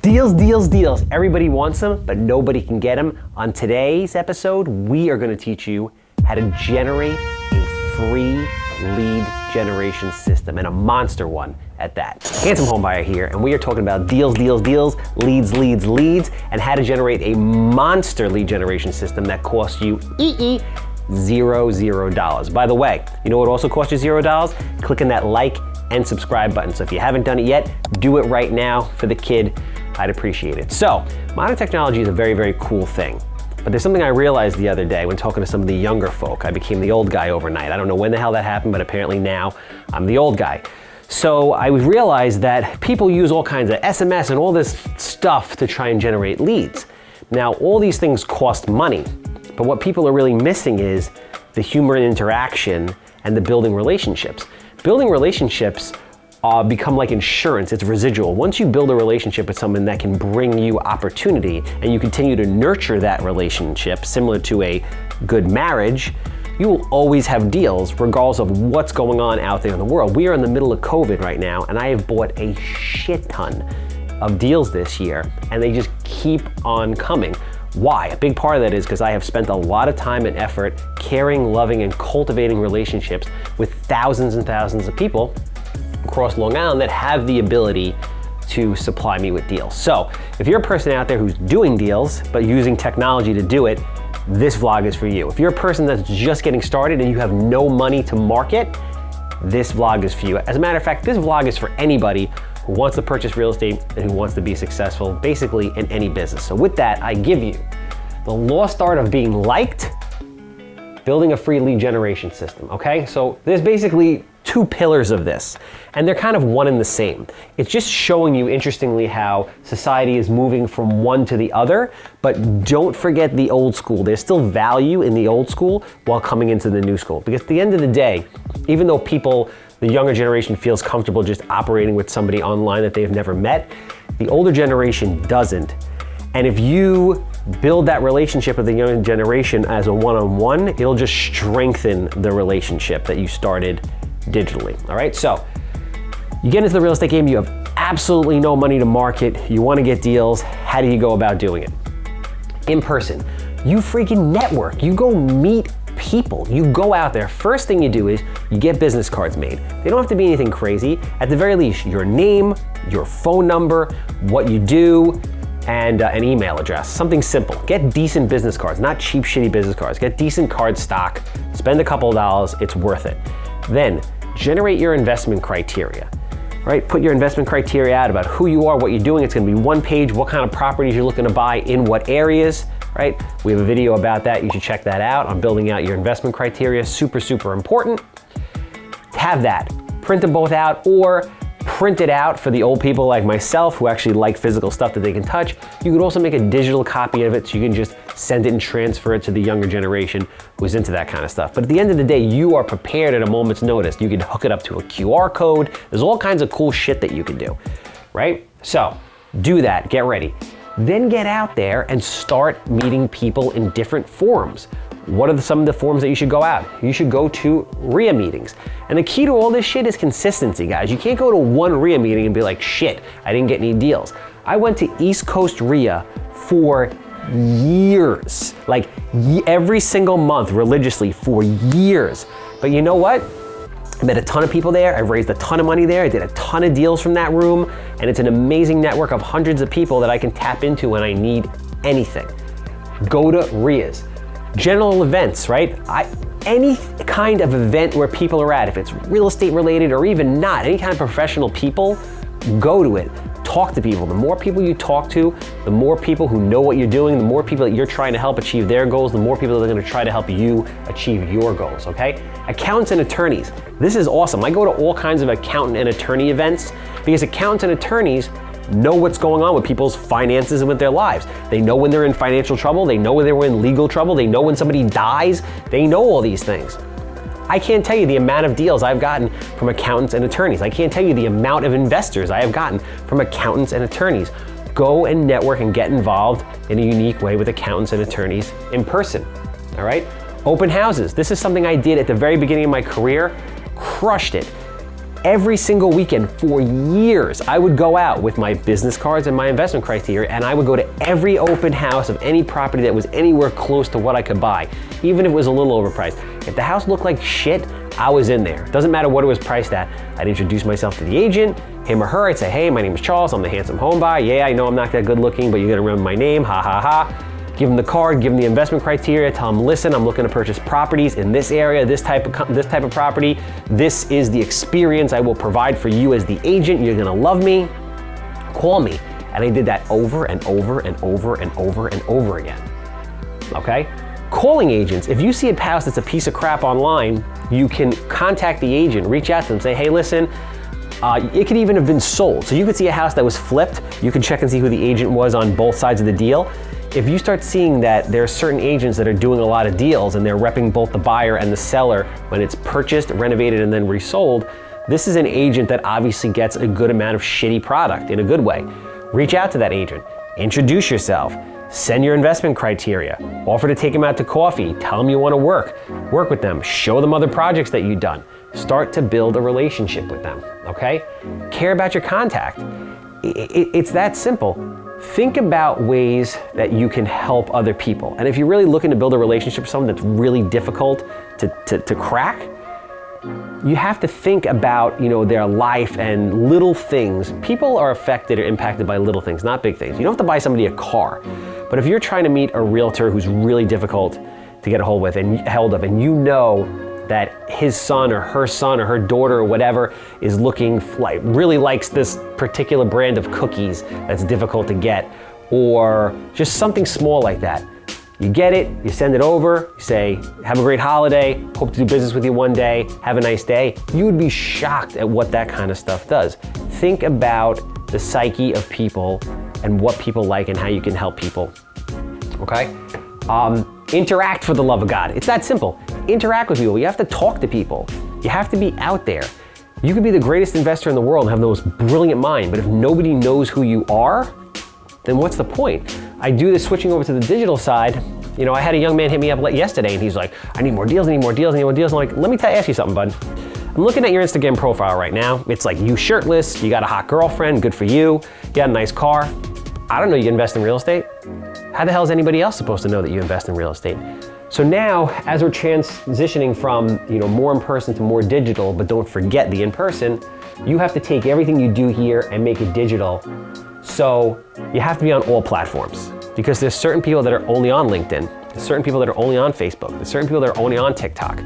Deals, deals, deals. Everybody wants them, but nobody can get them. On today's episode, we are going to teach you how to generate a free lead generation system, and a monster one at that. Handsome Homebuyer here, and we are talking about deals, deals, deals, leads, leads, leads, and how to generate a monster lead generation system that costs you $0. By the way, you know what also costs you $0? Clicking that like and subscribe button. So if you haven't done it yet, do it right now for the kid. I'd appreciate it. So, modern technology is a very, very cool thing. But there's something I realized the other day when talking to some of the younger folk. I became the old guy overnight. I don't know when the hell that happened, but apparently now I'm the old guy. So I realized that people use all kinds of SMS and all this stuff to try and generate leads. Now, all these things cost money, but what people are really missing is the human interaction and the building relationships. Building relationships become like insurance. It's residual. Once you build a relationship with someone that can bring you opportunity and you continue to nurture that relationship, similar to a good marriage, you will always have deals regardless of what's going on out there in the world. We are in the middle of COVID right now, and I have bought a shit ton of deals this year, and they just keep on coming. Why? A big part of that is because I have spent a lot of time and effort caring, loving, and cultivating relationships with thousands and thousands of people across Long Island that have the ability to supply me with deals. So if you're a person out there who's doing deals but using technology to do it, this vlog is for you. If you're a person that's just getting started and you have no money to market, this vlog is for you. As a matter of fact, this vlog is for anybody who wants to purchase real estate and who wants to be successful basically in any business. So with that, I give you the lost art of being liked, building a free lead generation system, okay? So there's basically two pillars of this, and they're kind of one and the same. It's just showing you, interestingly, how society is moving from one to the other, but don't forget the old school. There's still value in the old school while coming into the new school. Because at the end of the day, even though people, the younger generation feels comfortable just operating with somebody online that they've never met, the older generation doesn't. And if you build that relationship with the younger generation as a one-on-one, it'll just strengthen the relationship that you started digitally. All right, so you get into the real estate game, you have absolutely no money to market, you want to get deals. How do you go about doing it? In person. You freaking network. You go meet people. You go out there. First thing you do is you get business cards made. They don't have to be anything crazy. At the very least, your name, your phone number, what you do, and an email address. Something simple. Get decent business cards, not cheap, shitty business cards. Get decent card stock. Spend a couple of dollars. It's worth it. Then generate your investment criteria, right? Put your investment criteria out about who you are, what you're doing. It's gonna be one page, what kind of properties you're looking to buy in what areas, right? We have a video about that. You should check that out on building out your investment criteria. Super, super important. Have that. Print them both out or print it out for the old people like myself who actually like physical stuff that they can touch. You could also make a digital copy of it so you can just send it and transfer it to the younger generation who's into that kind of stuff. But at the end of the day, you are prepared at a moment's notice. You can hook it up to a QR code. There's all kinds of cool shit that you can do, right? So do that, get ready. Then get out there and start meeting people in different forums. What are some of the forums that you should go out? You should go to RIA meetings. And the key to all this shit is consistency, guys. You can't go to one RIA meeting and be like, shit, I didn't get any deals. I went to East Coast RIA for years, like every single month religiously for years. But you know what? I met a ton of people there. I've raised a ton of money there. I did a ton of deals from that room. And it's an amazing network of hundreds of people that I can tap into when I need anything. Go to RIAs. General events, right? Any kind of event where people are at, if it's real estate related or even not, any kind of professional people, go to it. Talk to people. The more people you talk to, the more people who know what you're doing, the more people that you're trying to help achieve their goals, the more people that are going to try to help you achieve your goals, okay? Accountants and attorneys. This is awesome. I go to all kinds of accountant and attorney events because accountants and attorneys know what's going on with people's finances and with their lives. They know when they're in financial trouble. They know when they're in legal trouble. They know when somebody dies. They know all these things. I can't tell you the amount of deals I've gotten from accountants and attorneys. I can't tell you the amount of investors I have gotten from accountants and attorneys. Go and network and get involved in a unique way with accountants and attorneys in person, all right? Open houses. This is something I did at the very beginning of my career, crushed it. Every single weekend for years, I would go out with my business cards and my investment criteria, and I would go to every open house of any property that was anywhere close to what I could buy, even if it was a little overpriced. If the house looked like shit, I was in there. Doesn't matter what it was priced at. I'd introduce myself to the agent, him or her. I'd say, hey, my name is Charles. I'm the Handsome Homebuyer. Yeah, I know I'm not that good looking, but you're gonna remember my name. Ha ha ha. Give them the card, give them the investment criteria, tell them, listen, I'm looking to purchase properties in this area, this type of property. This is the experience I will provide for you as the agent. You're gonna love me. Call me. And I did that over and over and over and over and over again. Okay? Calling agents, if you see a house that's a piece of crap online, you can contact the agent, reach out to them, say, hey, listen, it could even have been sold. So you could see a house that was flipped. You can check and see who the agent was on both sides of the deal. If you start seeing that there are certain agents that are doing a lot of deals and they're repping both the buyer and the seller when it's purchased, renovated, and then resold, this is an agent that obviously gets a good amount of shitty product in a good way. Reach out to that agent, introduce yourself, send your investment criteria, offer to take them out to coffee, tell them you want to work with them, show them other projects that you've done. Start to build a relationship with them, okay? Care about your contact. It's that simple. Think about ways that you can help other people. And if you're really looking to build a relationship with someone that's really difficult to crack, you have to think about, their life and little things. People are affected or impacted by little things, not big things. You don't have to buy somebody a car. But if you're trying to meet a realtor who's really difficult to get a hold of, and you know that his son or her daughter or whatever is really likes this particular brand of cookies that's difficult to get, or just something small like that. You get it, you send it over, you say, have a great holiday, hope to do business with you one day, have a nice day. You would be shocked at what that kind of stuff does. Think about the psyche of people and what people like and how you can help people, okay? Interact, for the love of God. It's that simple. Interact with people. You have to talk to people. You have to be out there. You could be the greatest investor in the world and have the most brilliant mind, but if nobody knows who you are, then what's the point? I do this switching over to the digital side. I had a young man hit me up yesterday and he's like, I need more deals, I need more deals, I need more deals. I'm like, let me ask you something, bud. I'm looking at your Instagram profile right now. It's like you shirtless, you got a hot girlfriend, good for you. You got a nice car. I don't know you invest in real estate. How the hell is anybody else supposed to know that you invest in real estate? So now, as we're transitioning from more in person to more digital, but don't forget the in person, you have to take everything you do here and make it digital. So you have to be on all platforms, because there's certain people that are only on LinkedIn, there's certain people that are only on Facebook, there's certain people that are only on TikTok.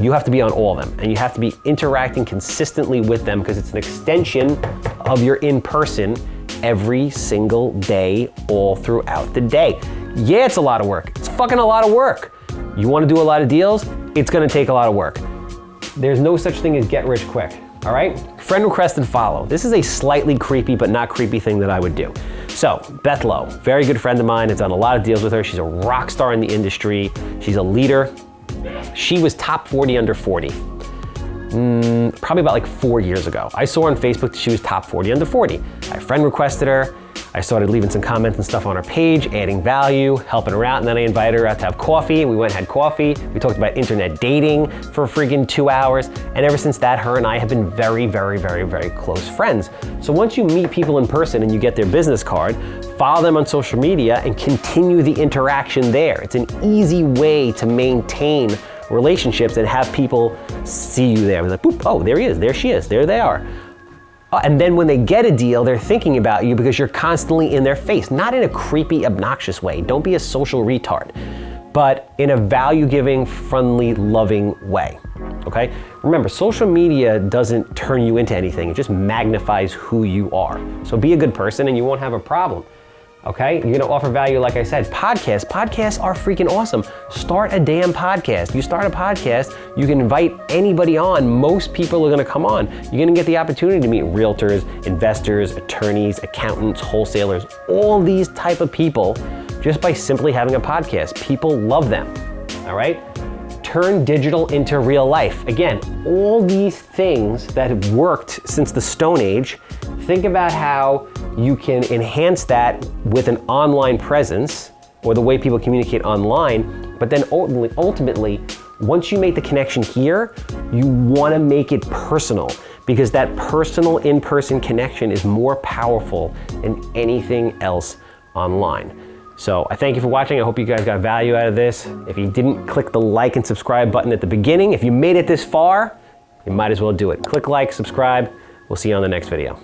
You have to be on all of them, and you have to be interacting consistently with them, because it's an extension of your in person every single day, all throughout the day. Yeah, it's a lot of work. It's fucking a lot of work. You want to do a lot of deals? It's going to take a lot of work. There's no such thing as get rich quick, all right? Friend request and follow. This is a slightly creepy but not creepy thing that I would do. So, Beth Lowe, very good friend of mine. I've done a lot of deals with her. She's a rock star in the industry. She's a leader. She was top 40 under 40. Probably about 4 years ago. I saw her on Facebook that she was top 40 under 40. I friend requested her. I started leaving some comments and stuff on her page, adding value, helping her out, and then I invited her out to have coffee. We went and had coffee. We talked about internet dating for friggin' 2 hours, and ever since that, her and I have been very, very, very, very close friends. So once you meet people in person and you get their business card, follow them on social media and continue the interaction there. It's an easy way to maintain relationships and have people see you there. They're like, boop, oh, there he is, there she is, there they are. And then when they get a deal, they're thinking about you because you're constantly in their face, not in a creepy, obnoxious way. Don't be a social retard, but in a value-giving, friendly, loving way, okay? Remember, social media doesn't turn you into anything. It just magnifies who you are. So be a good person and you won't have a problem. Okay, you're gonna offer value, like I said. Podcasts are freaking awesome. Start a damn podcast. You start a podcast, you can invite anybody on. Most people are gonna come on. You're gonna get the opportunity to meet realtors, investors, attorneys, accountants, wholesalers, all these type of people just by simply having a podcast. People love them, all right? Turn digital into real life. Again, all these things that have worked since the Stone Age, think about how you can enhance that with an online presence or the way people communicate online, but then ultimately, once you make the connection here, you wanna make it personal because that personal in-person connection is more powerful than anything else online. So I thank you for watching. I hope you guys got value out of this. If you didn't click the like and subscribe button at the beginning, if you made it this far, you might as well do it. Click like, subscribe. We'll see you on the next video.